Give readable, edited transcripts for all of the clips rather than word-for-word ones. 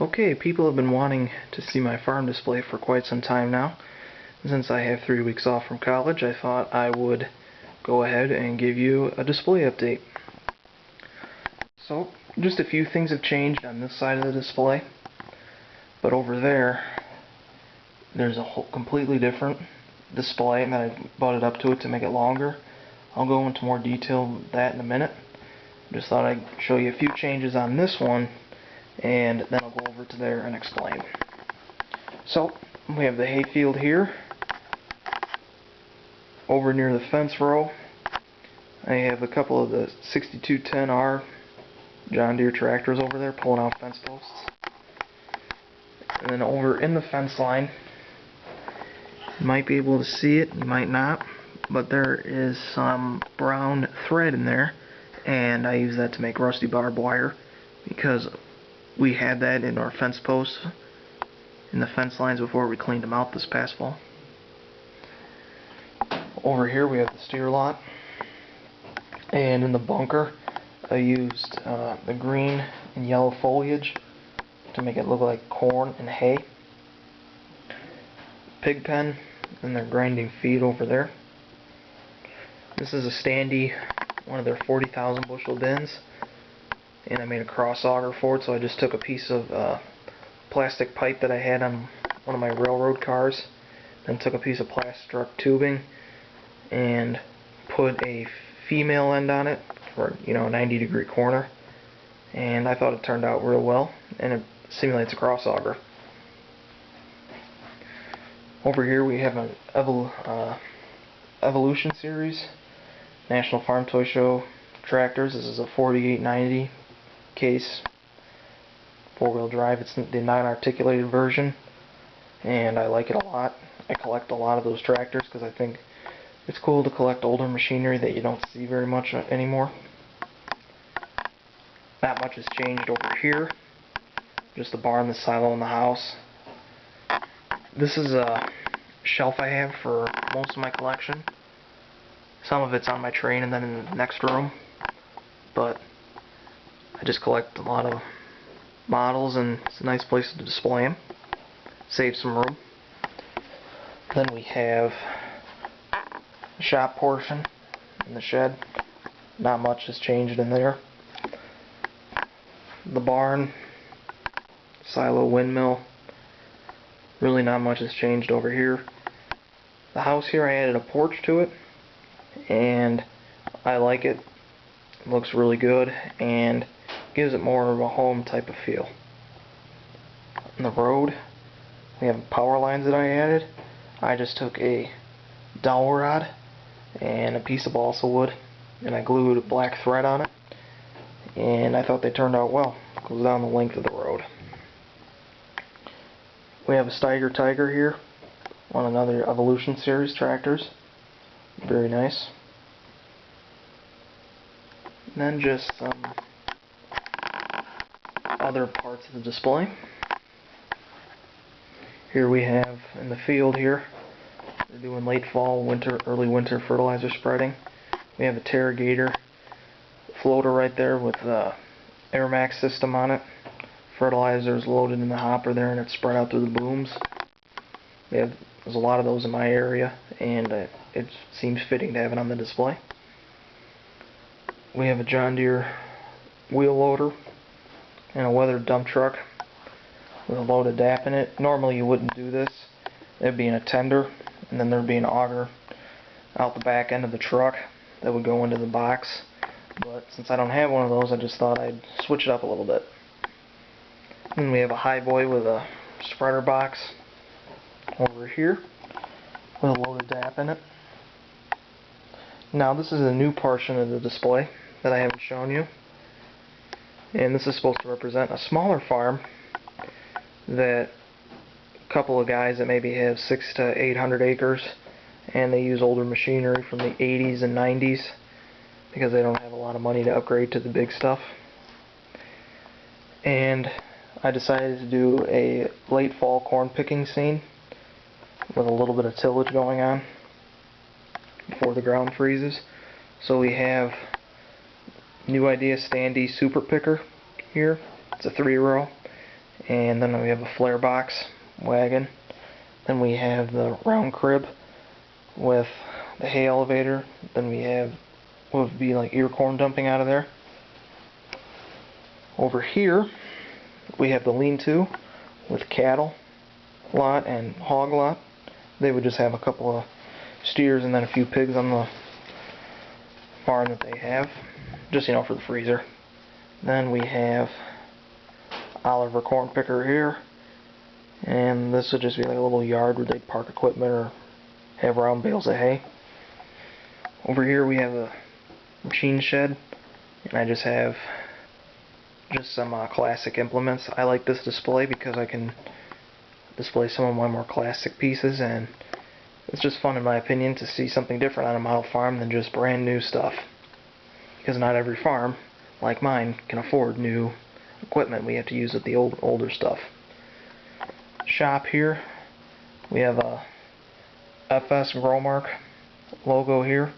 Okay, people have been wanting to see my farm display for quite some time now. Since I have 3 weeks off from college, I thought I would go ahead and give you a display update. So, just a few things have changed on this side of the display, but over there's a whole completely different display, and I butted up to it to make it longer. I'll go into more detail with that in a minute. Just thought I'd show you a few changes on this one, and then I'll go over to there and explain. So, we have the hayfield here. Over near the fence row, I have a couple of the 6210R John Deere tractors over there pulling out fence posts. And then over in the fence line, you might be able to see it, you might not, but there is some brown thread in there, and I use that to make rusty barbed wire because we had that in our fence posts in the fence lines before we cleaned them out this past fall. Over here we have the steer lot, and in the bunker I used the green and yellow foliage to make it look like corn and hay. Pig pen, and they're grinding feed over there. This is a standee, one of their 40,000 bushel bins, and I made a cross auger for it, so I just took a piece of plastic pipe that I had on one of my railroad cars, then took a piece of plastic tubing and put a female end on it for, a 90-degree corner, and I thought it turned out real well, and it simulates a cross auger. Over here we have an Evolution Series National Farm Toy Show tractors. This is a 4890 case, 4-wheel drive. It's the non-articulated version, and I like it a lot. I collect a lot of those tractors because I think it's cool to collect older machinery that you don't see very much anymore. Not much has changed over here. Just the barn, the silo, and the house. This is a shelf I have for most of my collection. Some of it's on my train and then in the next room. But I just collect a lot of models, and it's a nice place to display them. Save some room. Then we have the shop portion in the shed. Not much has changed in there. The barn, silo, windmill. Really not much has changed over here. The house here, I added a porch to it, and I like it. It looks really good and gives it more of a home type of feel. On the road, we have power lines that I added. I just took a dowel rod and a piece of balsa wood, and I glued a black thread on it, and I thought they turned out well. It goes down the length of the road. We have a Steiger Tiger here on another Evolution Series tractors. Very nice. And then just some other parts of the display. Here we have in the field here, we're doing late fall, winter, early winter fertilizer spreading. We have a Terragator floater right there with the Air Max system on it. Fertilizer is loaded in the hopper there, and it's spread out through the booms. There's a lot of those in my area, and it seems fitting to have it on the display. We have a John Deere wheel loader and a weathered dump truck with a loaded DAP in it. Normally you wouldn't do this. There'd be in a tender, and then there'd be an auger out the back end of the truck that would go into the box. But since I don't have one of those, I just thought I'd switch it up a little bit. And we have a high boy with a spreader box over here with a loaded DAP in it. Now this is a new portion of the display that I haven't shown you, and this is supposed to represent a smaller farm that a couple of guys that maybe have 600 to 800 acres, and they use older machinery from the 80s and 90s because they don't have a lot of money to upgrade to the big stuff. And I decided to do a late fall corn picking scene with a little bit of tillage going on before the ground freezes. So we have New Idea Standee Super Picker here. It's a 3-row, and then we have a flare box wagon. Then we have the round crib with the hay elevator. Then we have what would be like ear corn dumping out of there. Over here we have the lean-to with cattle lot and hog lot. They would just have a couple of steers and then a few pigs on the farm that they have, just for the freezer. Then we have Oliver corn picker here, and this would just be like a little yard where they'd park equipment or have round bales of hay. Over here we have a machine shed, and I just have some classic implements. I like this display because I can display some of my more classic pieces, and it's just fun in my opinion to see something different on a model farm than just brand new stuff, because not every farm like mine can afford new equipment. We have to use the older stuff. Shop here, we have a FS Growmark logo here.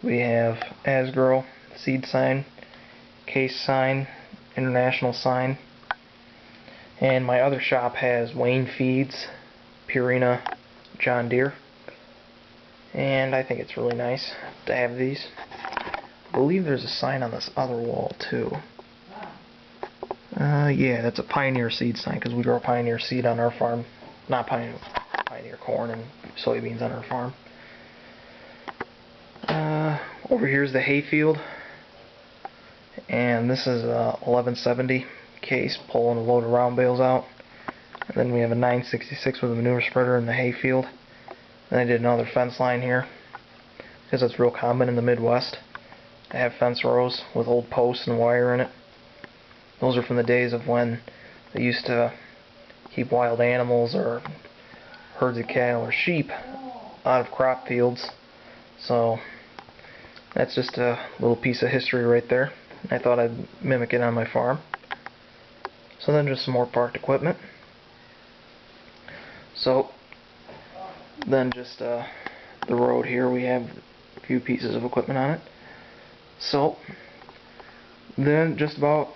We have Asgrow seed sign, case sign, international sign, and my other shop has Wayne Feeds, Purina, John Deere, and I think it's really nice to have these. I believe there's a sign on this other wall too. Yeah, that's a Pioneer seed sign, because we grow Pioneer seed on our farm. Not Pioneer corn and soybeans on our farm. Over here's the hayfield, and this is a 1170 case pulling a load of round bales out. And then we have a 966 with a manure spreader in the hayfield. Then I did another fence line here, because it's real common in the Midwest to have fence rows with old posts and wire in it. Those are from the days of when they used to keep wild animals or herds of cattle or sheep out of crop fields. So that's just a little piece of history right there. I thought I'd mimic it on my farm. So then just some more parked equipment. So then just the road here, we have a few pieces of equipment on it. So then just about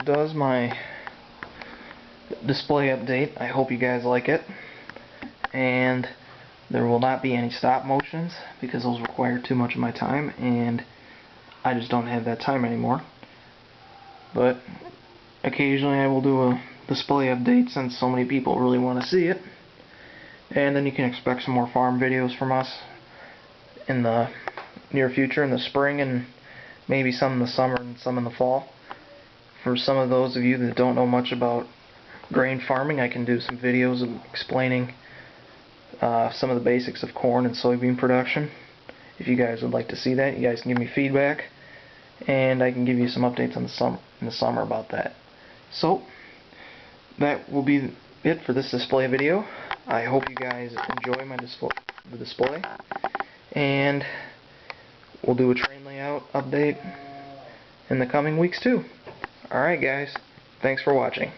does my display update. I hope you guys like it, and there will not be any stop motions because those require too much of my time, and I just don't have that time anymore. But occasionally I will do a display update since so many people really want to see it, and then you can expect some more farm videos from us in the near future, in the spring, and maybe some in the summer and some in the fall. For some of those of you that don't know much about grain farming, I can do some videos of explaining some of the basics of corn and soybean production. If you guys would like to see that, you guys can give me feedback, and I can give you some updates in the summer about that. So that will be it for this display video. I hope you guys enjoy the display, and we'll do a train layout update in the coming weeks too. Alright guys, thanks for watching.